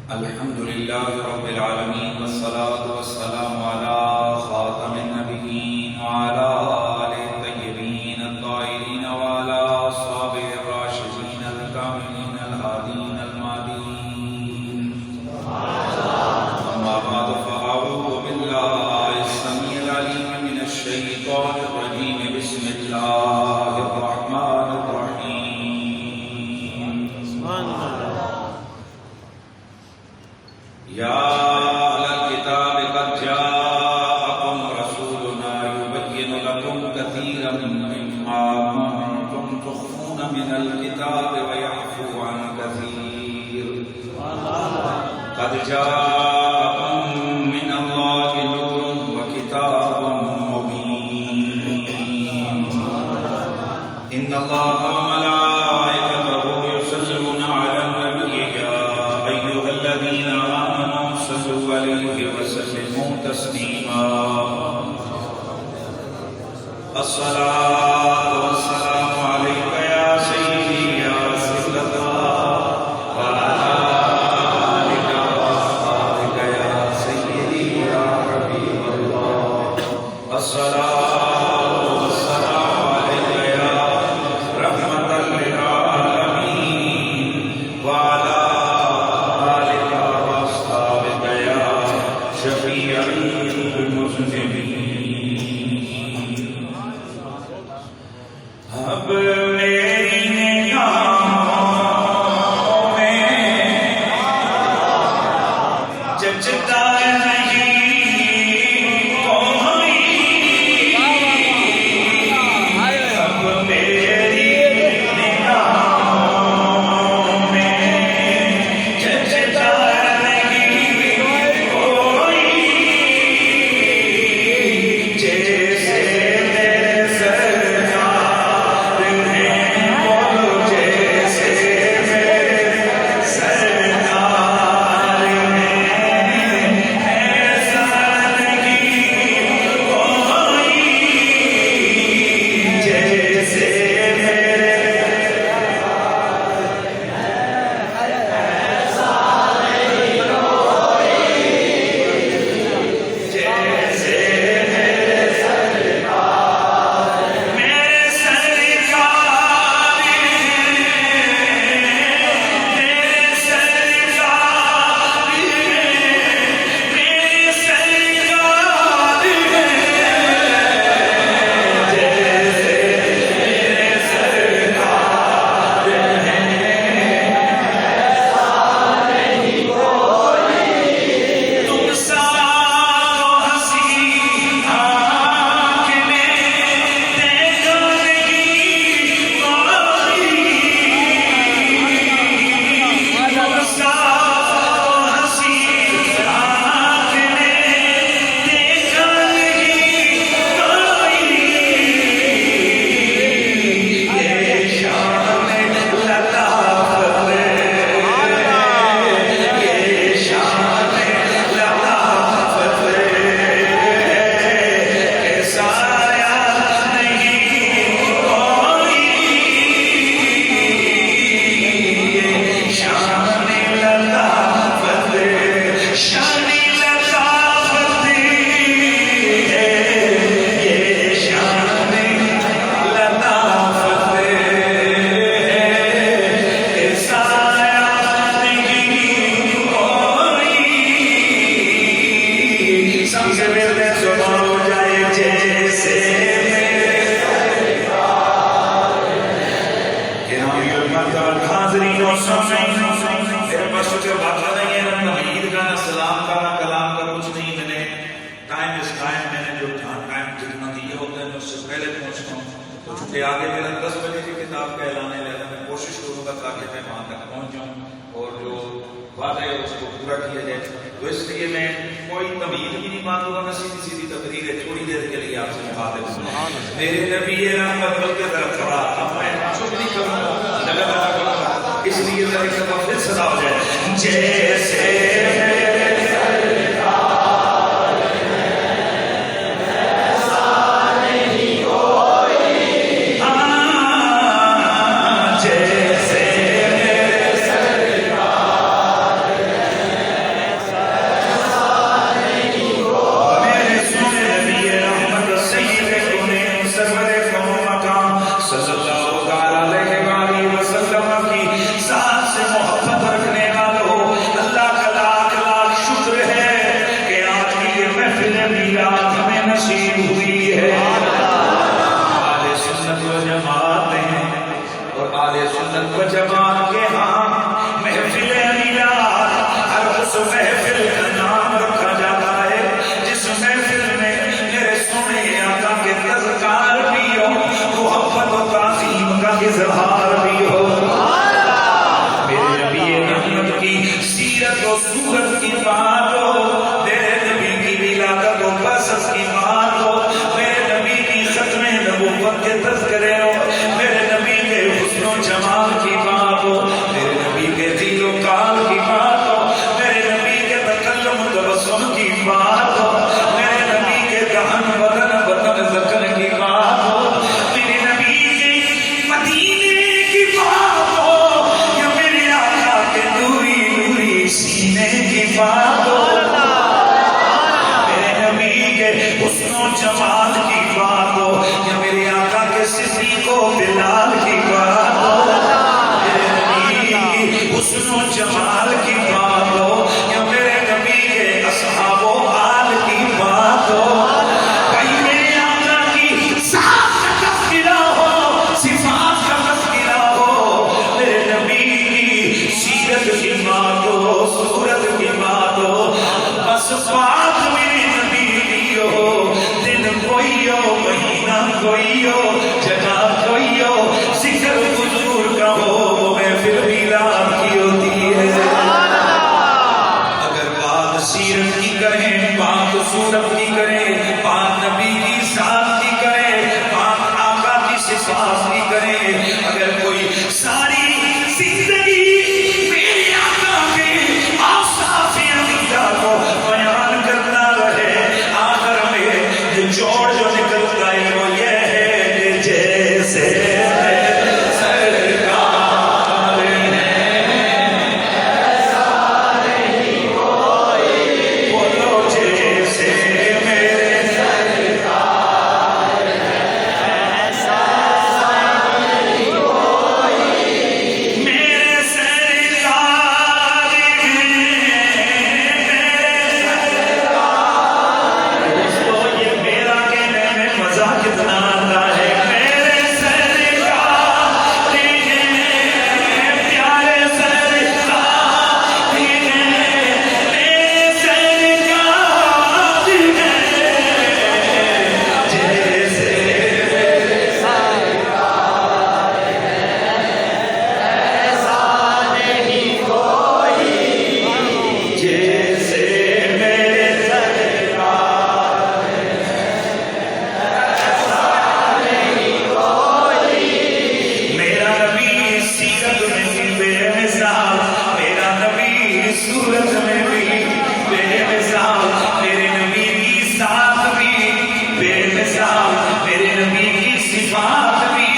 الحمد لله رب العالمين والصلاة والسلام على خاتم النبيين وعلى آله الطيبين الطاهرين وعلى أصحابه الراشدين الكاملين الهادين المهديين. أما بعد فأعوذ بالله السميع العليم من الشيطان الرجيم. بسم الله الرحمن الرحيم. يا أهل الكتاب قد جاءكم رسولنا يبين لكم كثيرا مما كنتم تخفون من الكتاب ويعفو عن كثير. قد جاءكم من الله نور وكتاب مبين. إن الله وملائكته يصلون على النبي يا أيها الذين آمنوا صلوا عليه وسلموا تسليما. الصلاة والسلام عليك يا سيدي يا رسول الله وعلى آلك وأصحابك يا سيدي يا حبيب الله. الصلاة والسلام عليك يا رحمة للعالمين وعلى آلك وأصحابك يا شفيع المذنبين. اب میری نگاہوں میں جچتا نہیں کوئی. اب میری نگاہوں میں جچتا نہیں کوئی. جیسے میرے سرکار ہیں بولو جیسے میرے سرکار ہیں ایسا نہیں کوئی. جیسے میرے جیسے میرے سرکار میرے سرکار میرے سرکار میرے سرکار جیسے میرے سرکار تم سا ہنسی آنکھ میں دیکھا نہیں کوئی. تم سا ہنسی آنکھ میں دیکھا نہیں کوئی. یہ شان لطافت ہے. یہ شان لطافت ہے کہ سایہ نہیں کوئی. یہ شان لطافت ہے. شان لطافت ہے. یہ شان لطافت ہے کہ سایہ نہیں کوئی. سب سے پہلے سنا ہو جائے جیسے میرے گرامی المرتبہ حاضرین و سامعین. میرے پاس کچھ بات نہیں ہے، نہ تمہید کا نہ سلام کا نہ کلام کا کچھ نہیں. میں نے ٹائم میں نے جو ٹائم جتنا دیا ہوتا ہے میں اس سے پہلے پہنچتا ہوں. تو چونکہ آگے میرا 10 بجے کی کتاب کا اعلان ہے، لہذا میں کوشش کروں گا تاکہ میں وہاں تک پہنچ جاؤں اور جو وعدہ ہے اس کو پورا کیا جائے. تو اس لیے میں کوئی تمہید بھی نہیں مانگوں گا، میں سیدھی سیدھی تقریر ہے تھوڑی دیر کے لیے آپ سے مخاطب ہوں. میرے نبی رحمت کے طرف تھوڑا اب میں چپ نہیں کروں گا، لگاتار کروں گا. اس لیے ذرا ایک دفعہ پھر صدا ہو جائے جیسے میرے سرکار ایسا نہیں کوئی. جیسے میرے سرکار اہل سنت و جماعت کے ہاں محفل میلاد ہر اس محفل کا نام رکھا جاتا ہے جس محفل میں میرے سونے آقا کے تذکار بھی ہو، محبت و تعظیم کا اظہار بھی ہو، میرے نبی رحمت کی سیرت و صورت کی بات ہو، میرے نبی کی ولادت و بعثت کی بات ہو، میرے نبی کی ختم نبوت کے تذکرے ہو، میرے نبی کے حسن و جمال کی بات ہو، میرے نبی کے دل و کال کی بات ہو، میرے نبی کے تکلم و تبسم کی بات ہو، میرے نبی کے دہن بدن بدن ذکر کی بات ہو، میرے نبی کے مدینے کی بات ہو، یا میرے آقا کے نوری نوری سینے کی بات ہو، میرے نبی کے حسن و جمال کی بات ہو، یا میرے آقا کے صدیق و بلال کی بات ہو، میرے نبی کی حسن و جمال کی بات ہو، یا میرے نبی کے اصحاب و آل کی بات ہو، کہیں میرے آقا کی ذات کا تذکرہ ہو، صفات کا تذکرہ ہو، میرے نبی کی سیرت کی بات ہو، صورت کی بات ہو، بس بات میرے نبی کی ہو، دن کوئی ہو، مہینہ کوئی ہو، جگہ کوئی ہو، ذکر حضور کا ہو، وہ محفل میلاد کی ہوتی ہے۔ اگر بات سیرت کی کریں، بات صورت کی کریں، بات نبی کی ذات کی کریں، بات آقا کی صفات کی کریں، اگر کوئی ساری زندگی میرے آقا کے اوصاف علیہ کو بیان کرتا رہے، آخر میں یہ جوڑ جو نکلتا ہے وہ یہ ہے کہ جیسے سرکار ہیں ایسا نہیں کوئی، بولو جیسے میرے سرکار ہیں ایسا نہیں کوئی، میرے سرکار ہیں میرے سرکار، دوستو یہ میرا کہنے میں مزہ کتنا آتا ہے، میرے سرکار ہیں پیارے سرکار ہیں میرے سرکار ہیں، جیسے میرے سرکار ہیں ایسا نہیں کوئی، جیسے میرے سرکار میرا نبی سیرت میں بھی بے مثال، میرا نبی صورت میں بھی بے مثال، میرے نبی کی ذات بھی بے مثال، میرے نبی کی صفات بھی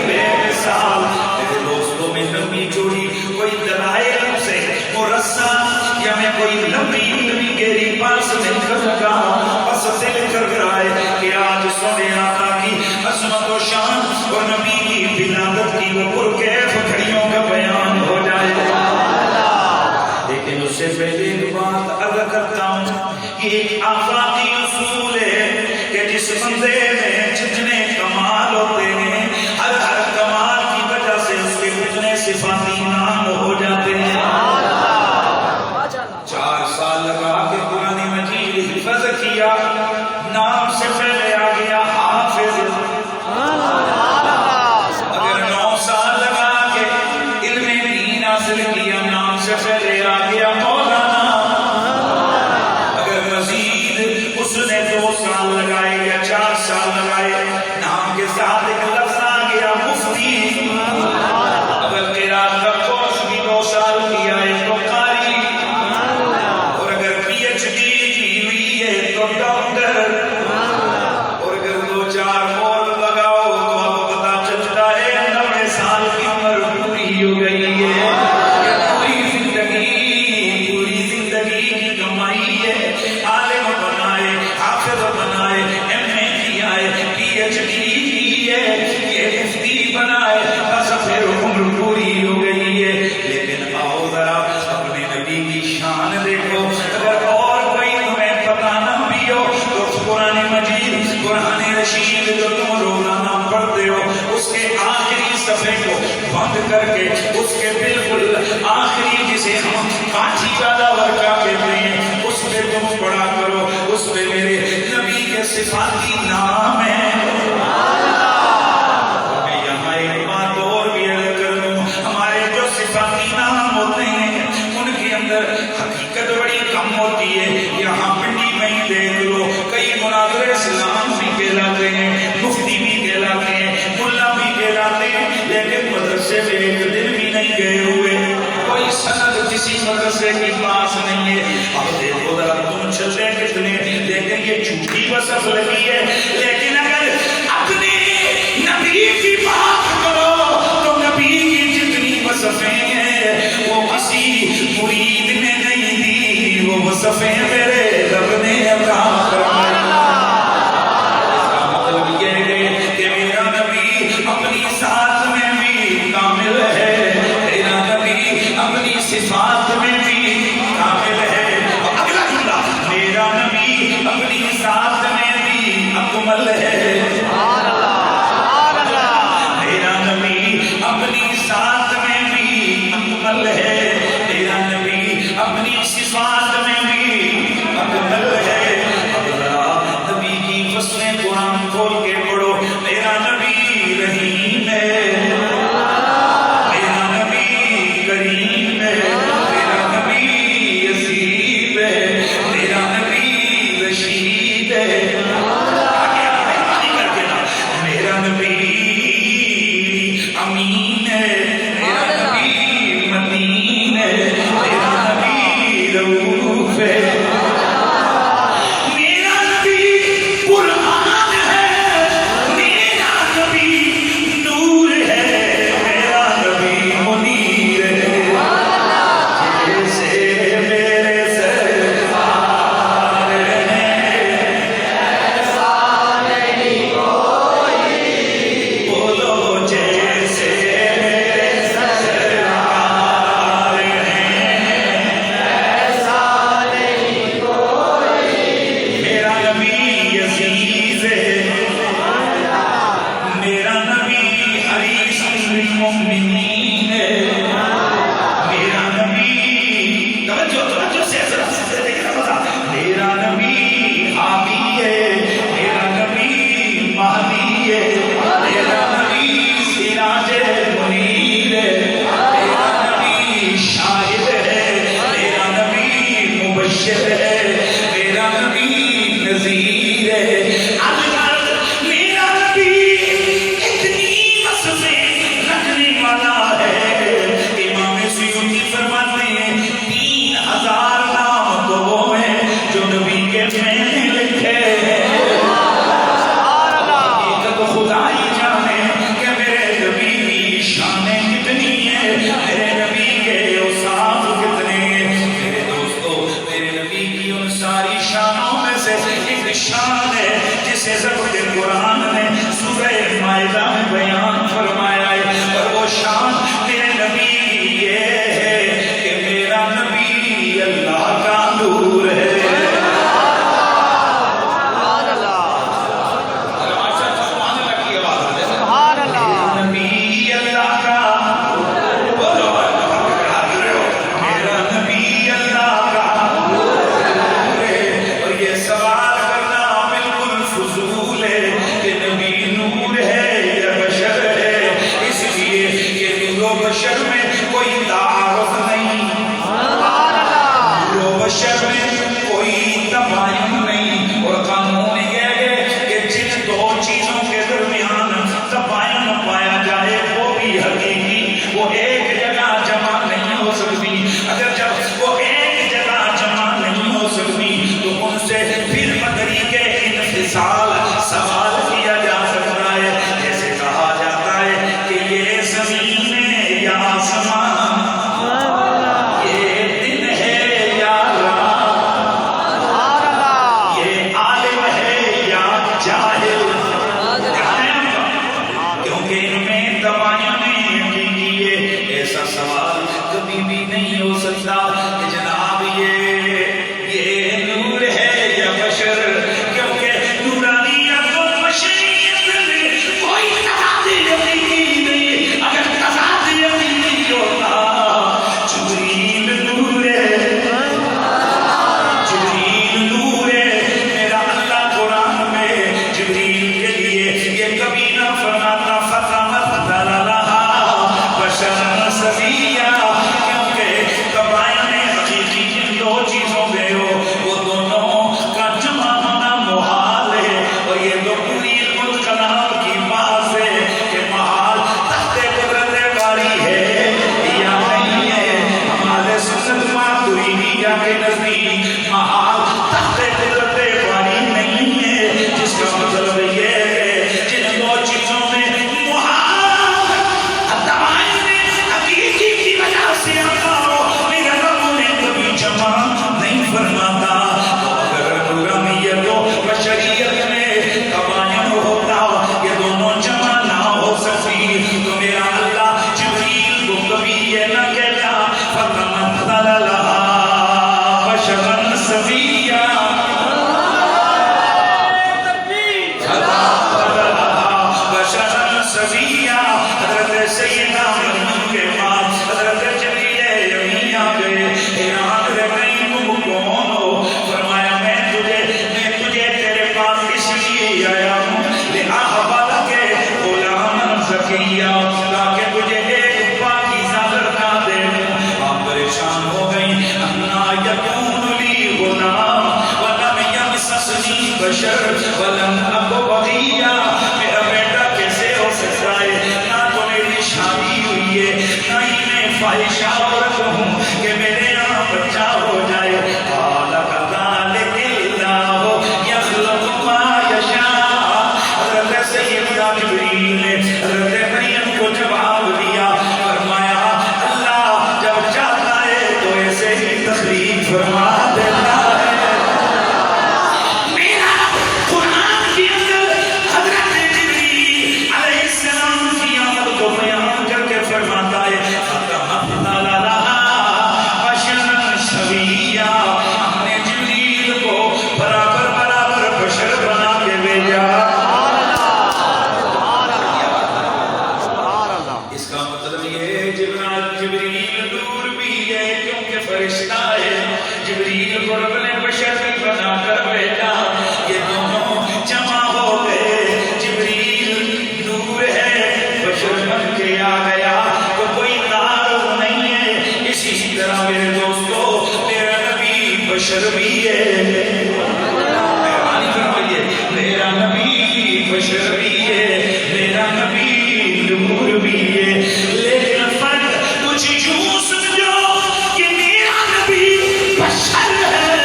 بے مثال، میرے دوستوں میں لمبی چوڑی کوئی دلائل سے مرصع یا میں کوئی لمبی گہری بات نہیں کر رہا، بس دل کر رہا ہے کہ آج سونے آقا کی عظمت و شان اور نبی کی ولادت کی وہ پرکیف گھڑیوں کا بیان ہو جائے، لیکن اس سے پہلے ایک بات عرض کرتا ہوں، یہ ایک آفاقی اصول ہے کہ جس بندے میں جتنے کمال ہوتے ہیں، ہر کمال کی وجہ سے اس کے اتنے صفاتی نام ہو جاتے ہیں۔ 4 سال لگا کے قرآن مجید حفظ کیا، نام سے پہلے آ گیا حافظ، اگر 9 سال لگا کے کر کے اس کے بالکل آخری جسے ہم کاٹھی والا ورقہ کہتے ہیں اس پہ تم پڑھا کرو، اس پہ میرے نبی کے صفاتی نام ہے۔ میں یہاں ایک بات اور بھی عرض کر دوں، ہمارے جو صفاتی نام ہوتے ہیں ان کے اندر حقیقت بڑی کم ہوتی ہے۔ یہاں پنڈی میں ہی دیکھ لو، کئی مناظر اسلام بھی کہلاتے ہیں، مفتی بھی کہلاتے ہیں، ملا بھی کہلاتے ہیں، لیکن مدرسے میں ایک دن بھی نہیں گئے ہوئے، کوئی سند کسی مدرسے کے پاس نہیں ہے۔ اب دیکھو ذرا تم چلے کتنے، لیکن یہ جھوٹی وصف لگی ہے۔ لیکن اگر اپنے نبی کی بات کرو تو نبی کی جتنی وصفیں ہیں وہ کسی مرید نے نہیں دی، وہ وصفیں میرے رب نے عطا فرمائی۔ مطلب یہ ہے کہ میرا نبی اپنی ذات میں بھی کامل ہے، میرا نبی اپنی صفات میں بھی کامل ہے۔ اگلا جملہ، میرا نبی اپنی ذات میں بھی اکمل ہے۔ میرا نبی اپنی ذات میں بھی اکمل ہے، میرا نبی اپنی صفات میں بھی اکمل ہے۔ اب ذرا نبی کی فصلیں قرآن کھول کے پڑھو، میرا نبی رحیم ہے، میرا نبی کریم ہے، میرا نبی عزیز ہے، میرا نبی رشید ہے۔ میرا نبی امین ہے، میرا نبی متین ہے، میرا نبی رؤوف ہے، میرا نبی قرآن ہے، میرا نبی نور ہے، میرا نبی منیر ہے۔ جیسے میرے سرکار ہیں بولو، جیسے میرے سرکار ہیں میرا نبی عزیز ہے، میرا نبی حریص بالمؤمنین ہے، میرا نبی توجہ سے دیکھنا پڑا، میرا نبی حامی ہے، میرا نبی مہدی ہے، میرا نبی سراج منیر ہے، میرا نبی شاہد ہے، میرا نبی مبشر ہے، میرا نبی نذیر ہے۔ میرا نبی اتنی وصفیں رکھنے والا ہے، امام سیوطی فرماتے ہیں 3000 نام تو وہ ہیں جو نبی کے میں نے لکھے ہیں۔ حقیقت خدا ہی جانے کہ میرے نبی کی شانیں کتنی ہیں، میرے نبی کے اوصاف کتنے ہیں۔ میرے دوستو، میرے نبی کی ان ساری شانوں میں سے ایک شان ہے جسے ضبط قرآن نے سورہ مائدہ میں بیان فرمایا ہے، اور وہ شان میرے نبی کی یہ ہے کہ میرا نبی اللہ کا نور ہے۔ نبی اللہ کا، بولو میرا نبی اللہ کا نور ہے۔ اور یہ سوال کرنا بالکل فضول ہے کہ نبی نور ہے یا بشر ہے، اس لیے کہ نور و بشر میں کوئی تعارف نہیں، نور و بشر میں کوئی تباین نہیں، اور قانون یہ ہے کہ جن دو چیزوں کے درمیان تباین پایا جائے وہ بھی حقیقی، وہ ایک جگہ جمع نہیں ہو سکتی۔ اگر جب وہ ایک جگہ جمع نہیں ہو سکتی تو ان سے پھر بطریقے انفصال سوال کیا جا سکتا ہے، جیسے کہا جاتا ہے کہ یہ زمین ہے یا آسمان، یہ دن ہے یا رات، یہ عالم ہے یا جاہل، کیونکہ ان میں تباین حقیقی ہے۔ ایسا سوال کبھی بھی نہیں ہو سکتا کہ جناب یہ نور ہے یا بشر، کیونکہ نورانیت و بشریت میں کوئی تضاد یقینی نہیں۔ اگر تضاد یقینی یہ نہ کہتا فتمثل لها بشرا سویا حضرت سیدنا مریم کے بعد حضرت جبریل امین آ گئے، حیران رہ گئی تم کون ہو؟ فرمایا میں تجھے تیرے پاس اس لیے آیا ہوں لأہب لک غلاما زکیا، تاکہ تجھے ایک پاکیزہ لڑکا دے دوں۔ آپ پریشان ہو گئی، انا یکون لی غلام ولم یمسسنی بشر ولم اک بغیا، میرا بیٹا کیسے ہو سکتا ہے؟ نہ تو میری شادی ہوئی ہے، نہ ہی میں فاحشہ عورت ہوں کہ میرے یہاں بچہ ہو جائے۔ قال کذلک اللہ یخلق ما یشاء، حضرت سیدنا جبریل نے حضرت مریم کو جواب دیا، فرمایا اللہ جب چاہتا ہے تو ایسے ہی تخلیق فرما دیتا ہے۔ میرا قرآن کے اندر حضرت جبریل علیہ السلام کی آمد کو بیان کر کے فرماتا ہے فتمثل لها بشرا سویا، ہم نے جبریل کو برابر بشر بنا کے بھیجا۔ اس کا مطلب یہ ہے جبریل نور بھی ہے کیونکہ فرشتہ ہے، جبریل کو رب نے بشر بھی بنا کر بھیجا، یہ دونوں جمع ہو گئے۔ جبریل نور ہے، بشر بن کے آ گیا تو کوئی تعارض نہیں ہے۔ اسی طرح میرے دوستو میرا نبی بشر بھی ہے، مہربانی فرمائیے، میرا نبی بشر بھی ہے، میرا نبی نور بھی ہے، لیکن فرق کچھ یوں سمجھو کہ میرا نبی بشر ہے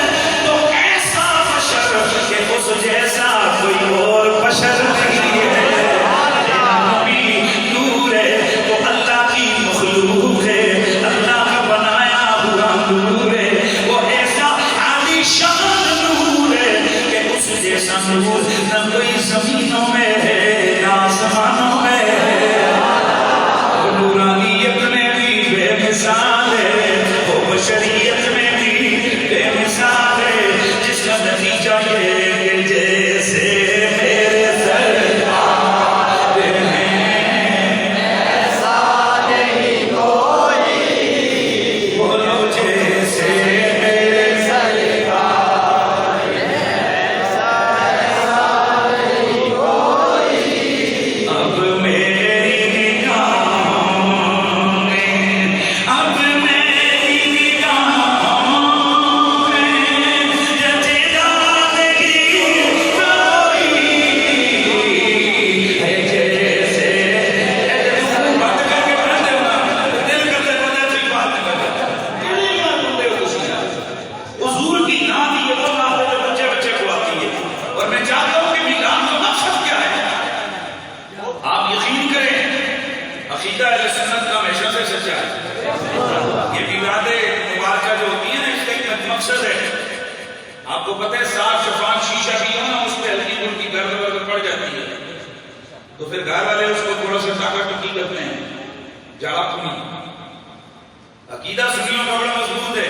تو ایسا بشر کہ اس جیسا کوئی اور بشر نہیں ہے۔ میرا نبی نور ہے تو اللہ کی مخلوق ہے، اللہ کا بنایا ہوا نور ہے، وہ ایسا عالی شان نور ہے کہ اس جیسا نور نہ کوئی زمینوں میں ہے نہ آسمانوں میں ہے۔ وہ نورانیت میں بھی بے مثال ہے، وہ بشریت میں بھی بے مثال ہے، جس کا نتیجہ یہ ہے کہ جیسے میرے سرکار ہیں ایسا نہیں کوئی، بولو جیسے میرے سرکار ایسا نہیں کوئی، اب میری نگاہوں میں، اب میری نگاہوں میں جچیدہ نہیں کوئی ہے جیسے۔ بات کر کے بنا دے دل کرتے بنا تھی بات کر حضور کی نام یہ وہ نام ہے جو بچے کو آتی ہے، اور میں چاہتا ہوں کہ میلاد کا مقصد کیا ہے آپ یقین کریں، عقیدہ اہل سنت کا ہمیشہ سے سچا ہے۔ یہ میلاد مبارکہ جو ہوتی ہے نا، اس کا ایک مقصد ہے، آپ کو پتہ ہے صاف شفاف شیشہ بھی ہو نا اس پہ ہلکی پھلکی گرد ورد پڑ جاتی ہے تو پھر گھر والے اس کو تھوڑا سا ٹاکا ٹکی کرتے ہیں، جاڑا کنی۔ عقیدہ سنیوں کا بڑا مضبوط ہے،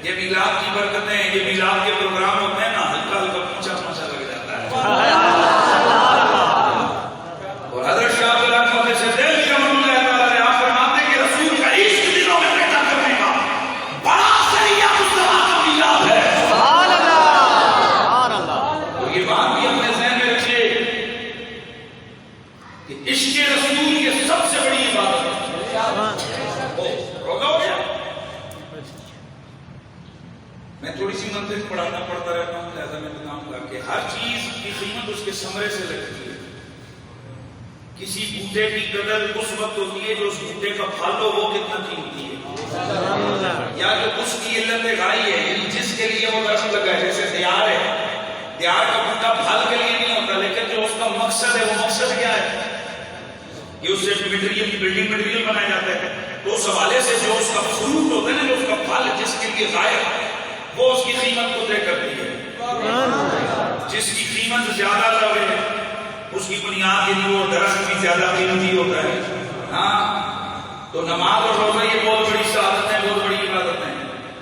یہ میلاد کی برکتیں، یہ میلاد کے پروگرام ہوتے ہیں نا، ہلکا ہلکا پوچھا پوچھا لگ جاتا ہے۔ اور حضرت شاہ عبد الرحمن سے دل رحمۃ اللہ تعالی نے آپ فرماتے کہ رسول کا عشق دلوں میں پیدا کرنے کا بڑا ذریعہ مصطفیٰ کا میلاد ہے۔ سبحان اللہ۔ اور یہ بات بھی اپنے ذہن میں رکھیے کہ عشق رسول کی سب سے بڑی عبادت ہے۔ روزہ ہو گیا، میں تھوڑی سی منطق پڑھتا رہتا ہوں، لہذا میں بتاؤں گا کہ ہر چیز کی قیمت اس کے ثمرے سے لگتی ہے۔ کسی بوٹے کی قدر اس وقت ہوتی ہے جو اس بوٹے کا پھل ہو وہ کتنا قیمتی ہے، یا جو اس کی علت غائی ہے، یعنی جس کے لیے وہ درخت لگا ہے۔ جیسے دیار ہے، دیار کا بوٹا پھل کے لیے نہیں ہوتا، لیکن جو اس کا مقصد ہے وہ مقصد کیا ہے کہ اس سے مٹیریل بلڈنگ مٹیریل بنایا جاتا ہے، تو اس حوالے سے جو اس کا فروٹ ہوتا ہے نا، جو اس کا پھل جس کے لیے غائب ہے، وہ اس کی قیمت کو طے کرتی ہے۔ جس کی قیمت زیادہ لگے اس کی بنیاد کے لیے وہ درخت بھی زیادہ قیمتی ہوتا ہے۔ ہاں تو نماز اور روزہ یہ بہت بڑی سعادت ہے، بہت بڑی عبادت ہے،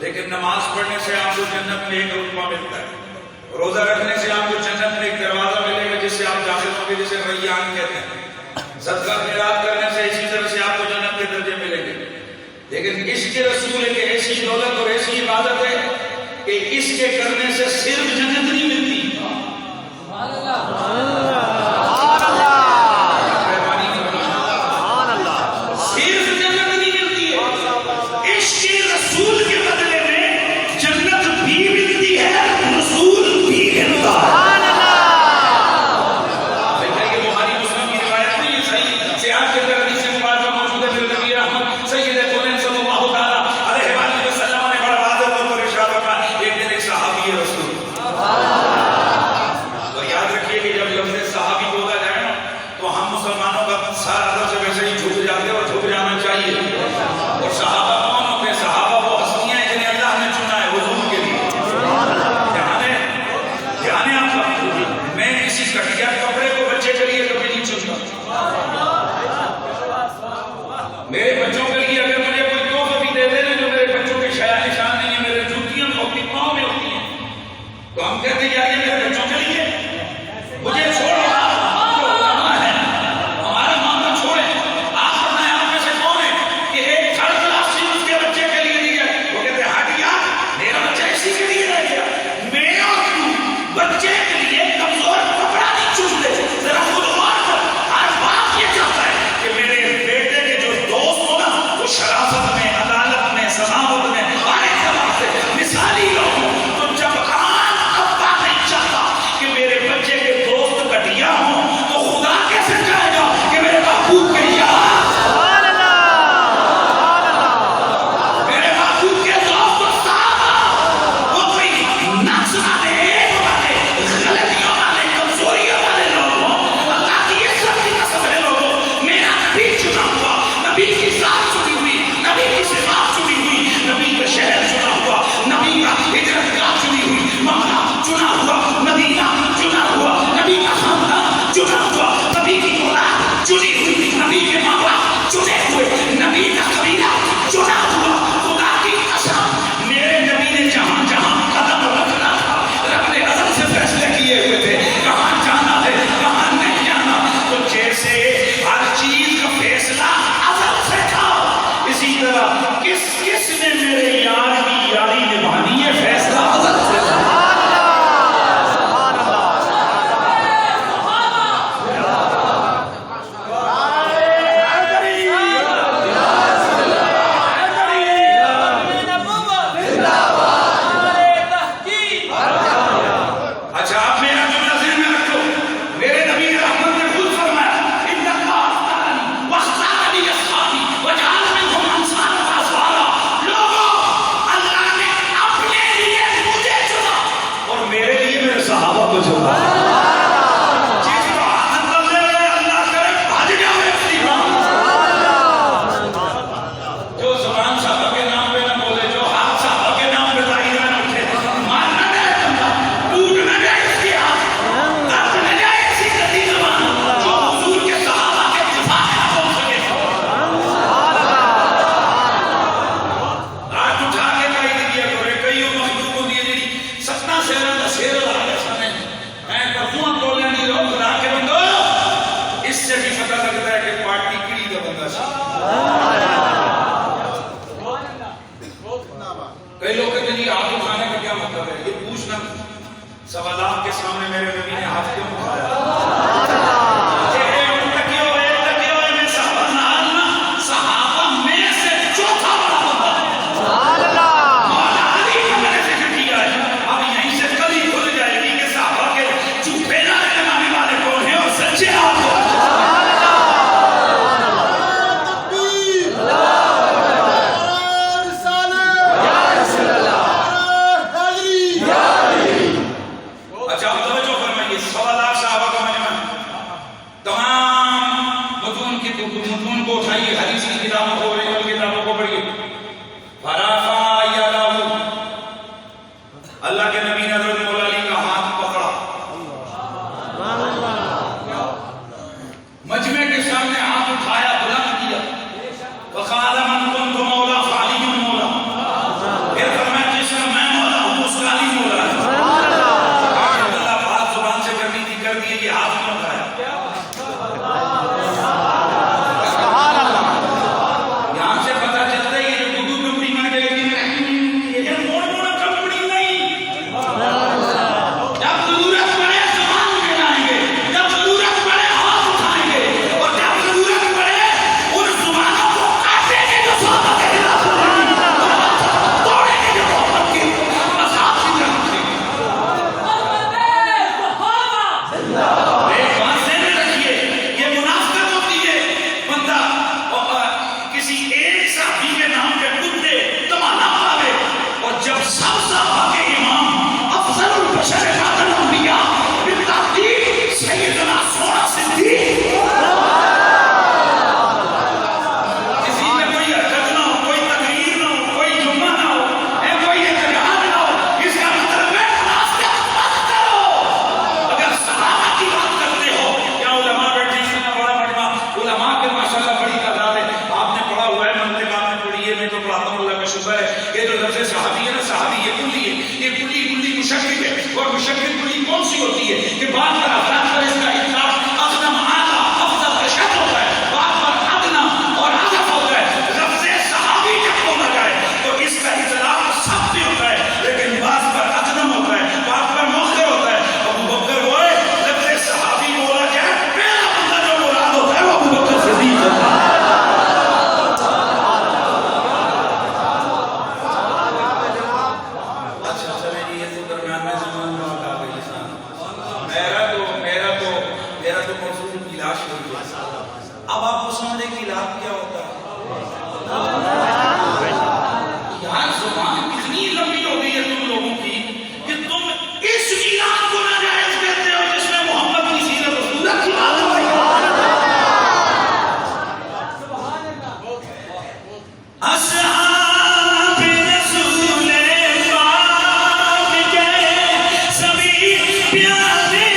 لیکن نماز پڑھنے سے آپ کو جنت میں ایک رتبہ ملتا ہے، روزہ رکھنے سے آپ کو جنت میں ایک دروازہ ملے گا جس سے آپ داخل ہوں گے، جسے ریان کہتے ہیں، صدقہ خیرات کرنے سے اسی طرح سے آپ کو جنت کے درجے ملیں گے۔ لیکن اس کے رسول ایک ایسی دولت اور ایسی عبادت ہے کہ اس کے کرنے سے صرف جنت نہیں ملتی، سوالات کے سامنے میرے نبی نے ہاتھ کیوں اٹھایا؟ مجمع کے سامنے ہاتھ اٹھایا، بلند کیا، وقال سب صحابہ کے امام افضل البشر خاتم الانبیاء بالتحقیق سیدنا سونا صدیق، کسی میں کوئی حرکت نہ ہو، کوئی تقریر نہ ہو، کوئی جمعہ نہ ہو، کوئی اعتراض نہ ہو، اس کا مطلب ہے مناسب مت کرو۔ اگر صحابہ کی بات کرتے ہو، کیا علماء بیٹھے ہیں؟ اتنا بڑا مجمع علماء کے ماشاءاللہ بڑی تعداد ہے، آپ نے پڑھا ہوا ہے، منطق آپ نے پڑھی ہے، میں تو پڑھاتا ہوں، اللہ کا شکر ہے۔ یہ جو لفظ صحابی ہے نا، صحابی یہ کلی ہے، یہ کلی مشکل ہے، اور مشکل کلی کون سی ہوتی ہے کہ بات پر افراد پر اس کا اطلاق اقدم اعلیٰ افضل اشد ہوتا ہے، بات پر ادنا اور عطف ہوتا ہے۔ لفظ صحابی جب بولا جائے تو اس کا اطلاق سب پہ ہوتا ہے، لیکن بات پر اقدم ہوتا ہے، بات پر مؤخر ہوتا ہے۔ ابو بکر وہ ہے، لفظ صحابی بولا جائے پہلا بندہ جو مراد ہوتا ہے وہ ابو بکر صدیق ہے۔ اب آپ کو سمجھے کہ علاج کیا ہوتا ہے؟ یار زبان کتنی لمبی ہو گئی ہے تم لوگوں کی کہ تم اس علاج کو ناجائز کہتے ہو جس میں محمد کی سیرت و سنت کی بات ہو رہی ہے۔ اصحاب رسول پاک کے سبھی پیارے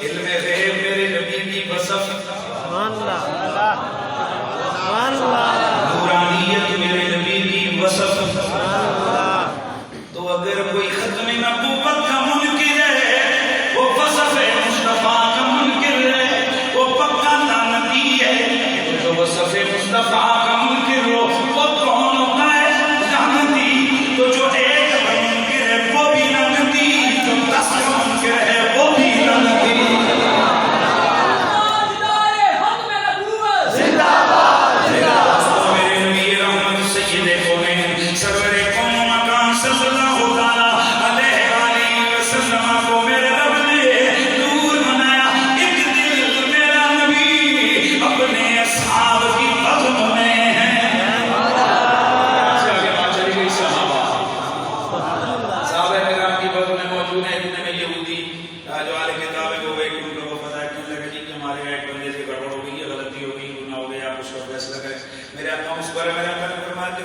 علم غیب میرے نبی کی وصف، نورانیت میرے نبی کی وصف۔ تو اگر کوئی ختم نبوت کا منکر ہے، وہ وصف مصطفیٰ کا منکر ہے، وہ پکا لعنتی ہے۔ جو وصف مصطفیٰ کا منکر ہو وہ کون ہوتا ہے؟ لعنتی۔ تو جو ایک کا منکر ہے وہ بھی لعنتی، جو 10 کا منکر ہے وہ بھی لعنتی۔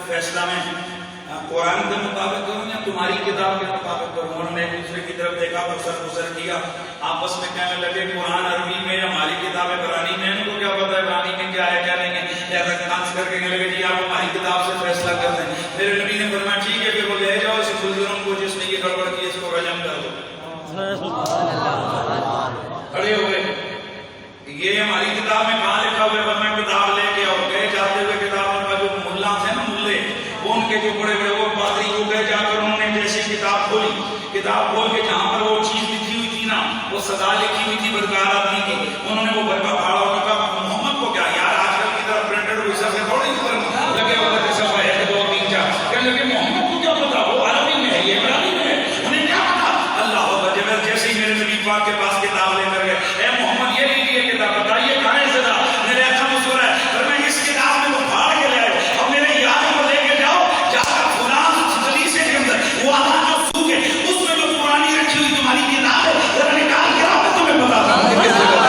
فیصلہ میں قرآن کے مطابق کروں یا تمہاری کتاب کے مطابق کروں؟ انہوں نے ایک دوسرے کی طرف دیکھا، گزر کیا، آپس میں کہنے لگے قرآن عربی میں یا ہماری کتاب عبرانی میں، ان کو کیا پتا عبرانی میں کیا ہے کیا نہیں ہے، لہذا ڈانس کر کے کہنے لگے جی آپ ہماری کتاب سے فیصلہ کر دیں۔ میرے نبی نے فرمایا ٹھیک ہے، پھر وہ لے جاؤ اس بزرگوں کو جس نے یہ گڑبڑ کی، اس کو رجم کر دو۔ کھڑے ہوئے، یہ ہماری کتاب میں کہاں لکھا ہوا ہے؟ ورنہ کتاب لے کے اور گئے جاتے ہوئے کتاب ان کا جو ملا تھے نا، ملے ان کے جو بڑے بڑے وہ پادری ہو گئے، جا کر انہوں نے جیسے کتاب کھولی، کتاب کھول کے جہاں پر وہ چیز لکھی ہوئی تھی نا، وہ سزا لکھی ہوئی تھی بدکار آدمی کی، انہوں نے وہ برقع پھاڑا اور کہا محمد کو کیا یار آج کل کی طرح پرنٹڈ ہوئی سب سے تھوڑی لگے ہوئے تھے سب 1 2 3 4 کہنے لگے محمد کو کیا پتا، وہ عربی میں ہے یہ عبرانی میں ہے، انہیں کیا پتا۔ اللہ اکبر، جیسے ہی میرے نبی پاک کے پاس کتاب لے کر گئے، اے محمد یہ لیجیے کتاب، بتائیے کہاں ہے سزا؟ میرے اکھا مسکرا ہے، اور میں اس کتاب میں وہ پھاڑ کے لے آئے، اور میرے یاد کو لے کے جاؤ، جا کر فلاں خلیصے کے اندر وہ آواز جو سوکھے اس میں جو پرانی رکھی ہوئی تمہاری کتاب ہے ذرا نکال کے آؤ، میں تمہیں بتاتا ہوں کہ کس جگہ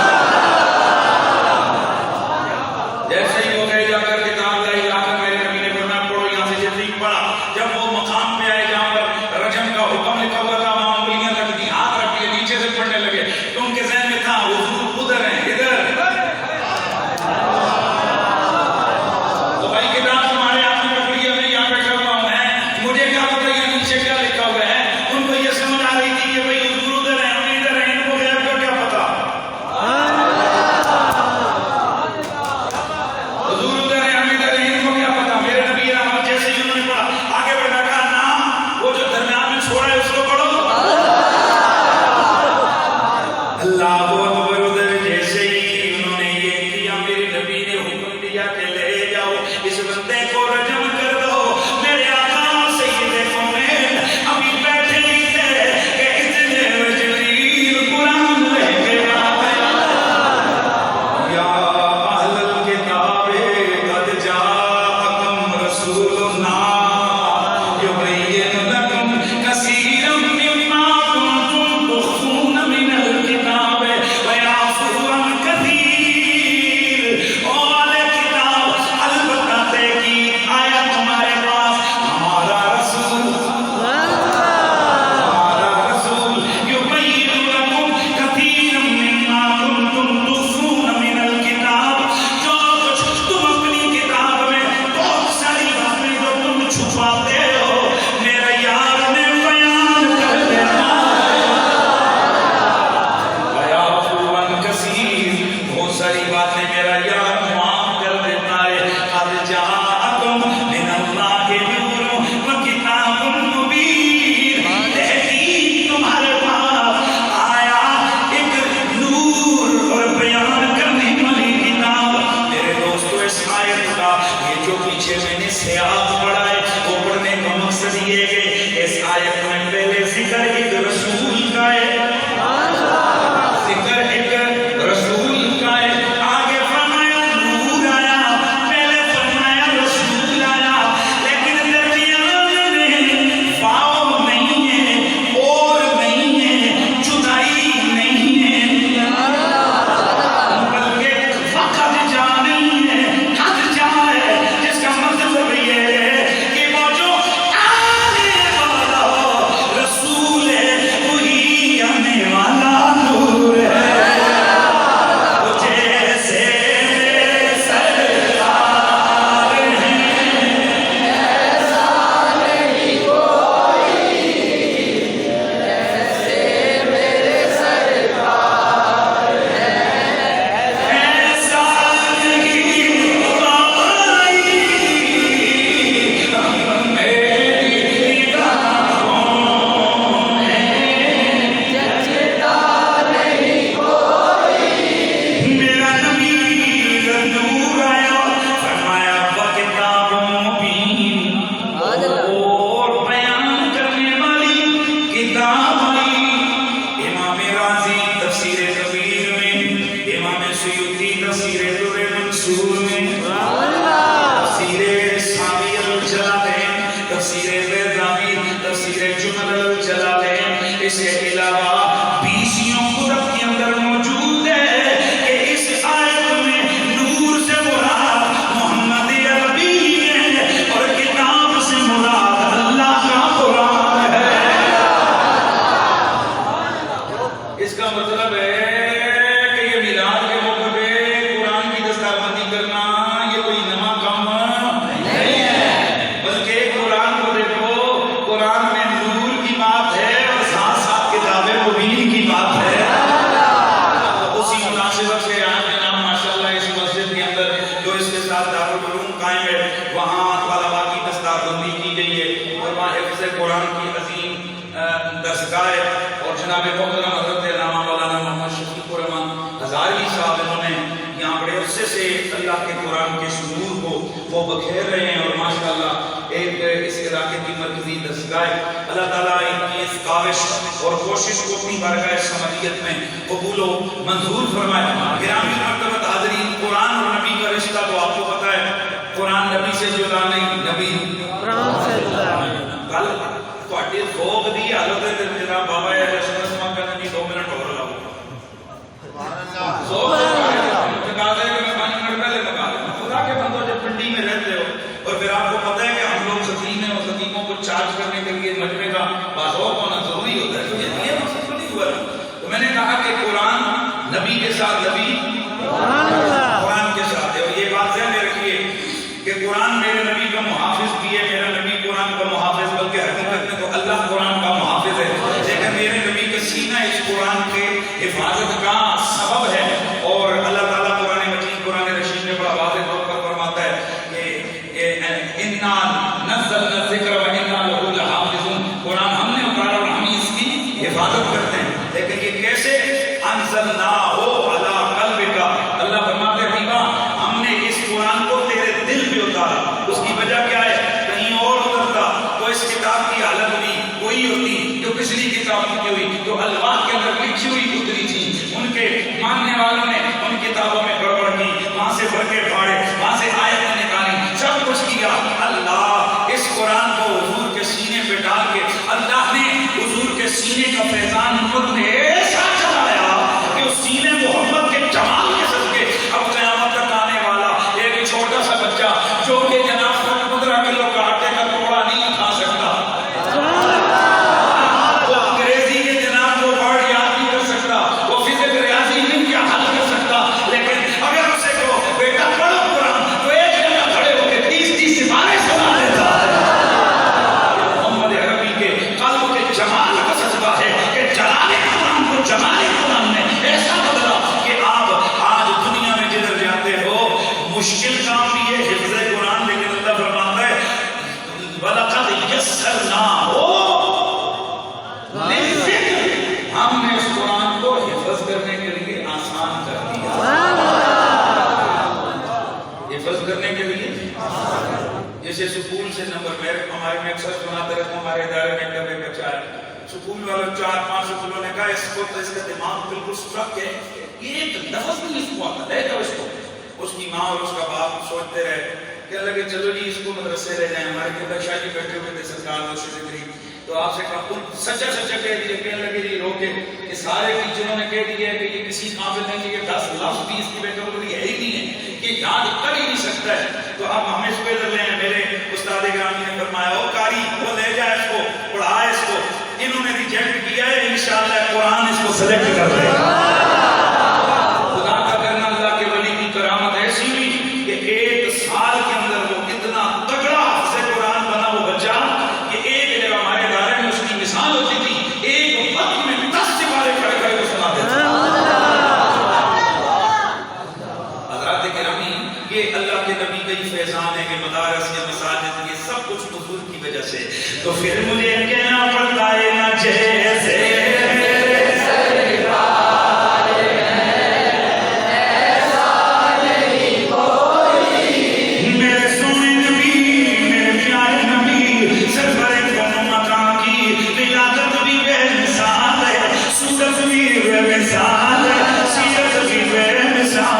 سیوطی تفسیر در منصور میں، تفسیر ساوی الجلالین، تفسیر بیضاوی، تفسیر جمل الجلالین، اس کے علاوہ 20 قرآن کے اندر موجود ہے کہ اس آیت میں نور سے مراد محمد عربی ہے اور کتاب سے مراد اللہ کا قرآن ہے۔ اس کا مطلب ہے کہ یہ میلاد کے موقع پہ قرآن کی دستاربندی کرنا یہ کوئی نواں کام نہیں ہے، بلکہ قرآن کو دیکھو، قرآن میں نور کی بات ہے اور ساتھ ساتھ کتاب مبین کی بات ہے۔ اسی مناسبت سے آج جناب ماشاءاللہ اس مسجد کے اندر جو اس کے ساتھ دارالعلوم قائم ہے وہاں طلباء کی دستاربندی کی گئی ہے اور وہاں حفظ قرآن کی عظیم درسگاہ ہے اور جناب محترم حضرت علامہ مولانا محمد شفیق الرحمن ہزاروی صاحب انہوں نے یہاں بڑے عرصے سے اللہ کے قرآن کے شعور کو وہ بکھیر رہے ہیں اور ماشاءاللہ ایک اس علاقے کی مرکزی درسگاہ ہے۔ اللہ تعالیٰ ان کی اس کاوش اور کوشش کو اپنی بارگاہ سماجیت میں قبول و منظور فرمائے۔ گرامی مرتبہ حاضرین، قرآن اور نبی کا رشتہ تو آپ کو پتہ ہے، قرآن نبی سے جدا نہیں، نبی قرآن سے جدا نہیں۔ کل تواڈے ذوق دی حالت ہے تے جناب بابا لشکر سما کا نبی 2 منٹ اور لاؤ ذوق لگا دے کہ میں 5 منٹ پہلے لگا دوں۔ خدا کے بندوں جب پنڈی میں رہتے ہو اور پھر آپ کو پتہ ہے کہ ہم لوگ خطیب ہیں اور خطیبوں کو چارج کرنے کے لیے مجمع کا باذوق ہونا ضروری ہوتا ہے، تو یہ مقصد نہیں ہوا ہے۔ تو میں نے کہا کہ قرآن نبی کے ساتھ، نبی قرآن کے ساتھ ہے، اور یہ بات ذہن میں رکھیے کہ قرآن میرے نبی کا محافظ بھی ہے، میرا نبی قرآن کا محافظ، بلکہ حقیقت میں تو اللہ قرآن کا محافظ ہے، لیکن میرے نبی کا سینہ اس قرآن کے حفاظت کا سبب ہے۔ اور اللہ تعالیٰ قرآن مجید، قرآن رشید میں بڑا واضح طور پر فرماتا ہے کہ اِنَّا نَزَّلْنَا الذِّكْرَ وَإِنَّا لَهُ لَحَافِظُونَ، قرآن ہم نے اتارا اور ہم اس کی حفاظت کرتے ہیں۔ لیکن یہ کیسے؟ أَنزَلْنَاهُ عَلَىٰ قَلْبِكَ، اللہ فرماتے ہیں حبیبا ہم نے اس قرآن کو تیرے دل پہ اتارا۔ اس کی وجہ کیا ہے؟ کہیں اور اترتا تو اس کتاب کی حالت بھی وہی ہوتی جو پچھلی کتاب کی ہوئی، جو الواح کے اندر لکھی ہوئی اتری تھی۔ ان کے ماننے والوں نے ان کتابوں میں گڑبڑ کی، وہاں سے برکے پھاڑے، وہاں سے آیتیں نکالی، سب کچھ کیا۔ اللہ اس قرآن کو حضور کے سینے پہ ڈال کے اللہ نے حضور کے سینے کا فیضان امت نے ایسا چلایا کہ اس سینے محمد کے جمال کے صدقے اب قیامت تک آنے والا ایک چھوٹا سا بچہ جو کہ جناب 15 کلو کا آٹے کا ٹکڑا نہیں اٹھا سکتا، وہ انگریزی کے جناب وہ ورڈ یاد نہیں کر سکتا، وہ فزکس ریاضی نہیں کیا حل کر سکتا، لیکن اگر اسے کہو بیٹا پڑھو قرآن تو ایک جگہ کھڑے ہو کے 30 سپارے سنا دیتا ہے۔ محمد عربی کے قلب کے جمال کا سجدہ ہے کہ جلال قرآن کو جمال قرآن نے ایسا بدلا کہ آپ آج دنیا میں جدھر جاتے ہو مشکل کام بھی ہے حفظ قرآن، لیکن اللہ فرماتا ہے وَلَقَدْ يَسَّرْنَاهُ لِلذِّكْرِ، ہم نے اس قرآن کو حفظ کرنے کے لیے آسان کر دیا۔ حفظ کرنے کے لیے جیسے سکول سے نمبر ہمارے میں اکثر سناتے رہتا ہوں، ہمارے ادارے میں کبھی بچہ ہے سکول والوں 4-5 سکولوں نے کہا اس کو تو اس کا دماغ بالکل سٹرک ہے، یہ ایک لفظ نہیں اس کو آتا ہے، تو اس کو اس کی ماں اور اس کا باپ سوچتے رہے کہ لگے چلو جی اس کو مدرسے لے جائیں۔ ہمارے کے شاہ جی بیٹھے ہوئے تھے سرکار مرشد کریم، تو آپ سے کہا سچا سچا کہہ دیجیے، کہنے لگے جی رو کے کہ سارے ٹیچروں نے کہہ دیا ہے کہ یہ کسی قابل نہیں ہے، یہ 10 لفظ بھی اس کی بیٹے ہے ہی نہیں ہے، کہ یاد کر ہی نہیں سکتا ہے۔ تو آپ ہمیں اس پہ ادھر لیں، میرے استاد گرامی نے فرمایا او کاری وہ لے جائے اس کو، پڑھا اس کو، انہوں نے ریجیکٹ کیا ہے، انشاءاللہ قرآن اس کو سلیکٹ کر لے گا۔ خدا کا کرنا اللہ کے ولی کی کرامت ایسی ہوئی کہ 1 سال کے اندر وہ اتنا تگڑا حافظ قرآن بنا وہ بچہ کہ ایک جگہ ہمارے ادارے میں اس کی مثال ہوتی تھی، ایک وقت میں 10 سپارے کھڑے کھڑے کو سنا دیتا۔ حضرات گرامی یہ اللہ کے نبی کا ہی فیضان ہے کہ مدارس یا مساجد یہ سب کچھ حضور کی وجہ سے، تو پھر مجھے کہنا پڑتا ہے نہ جیسے مثال، سیرت بھی بے مثال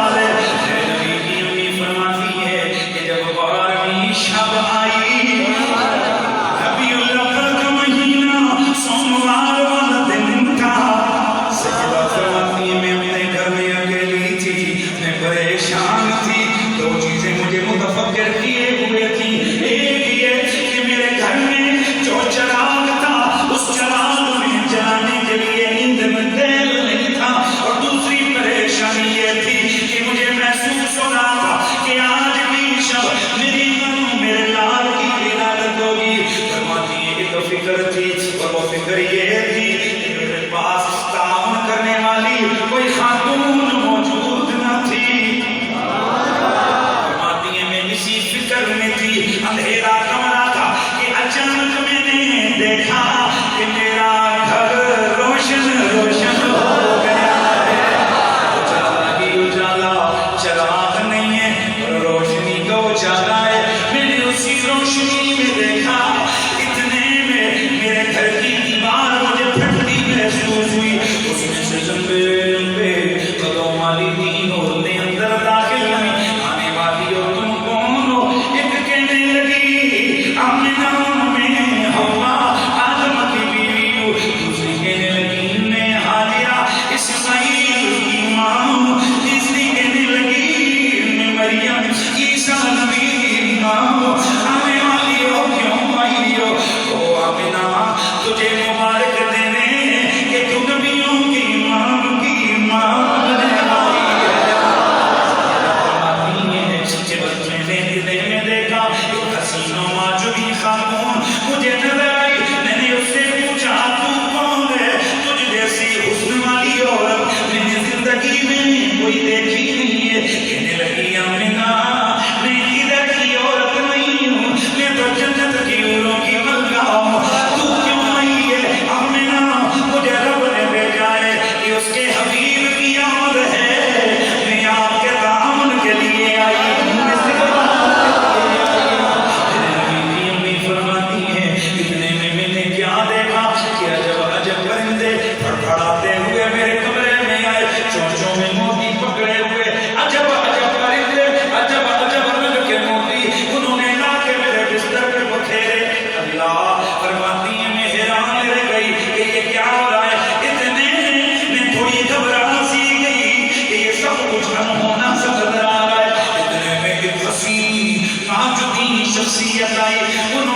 خصوصیت آئی، ان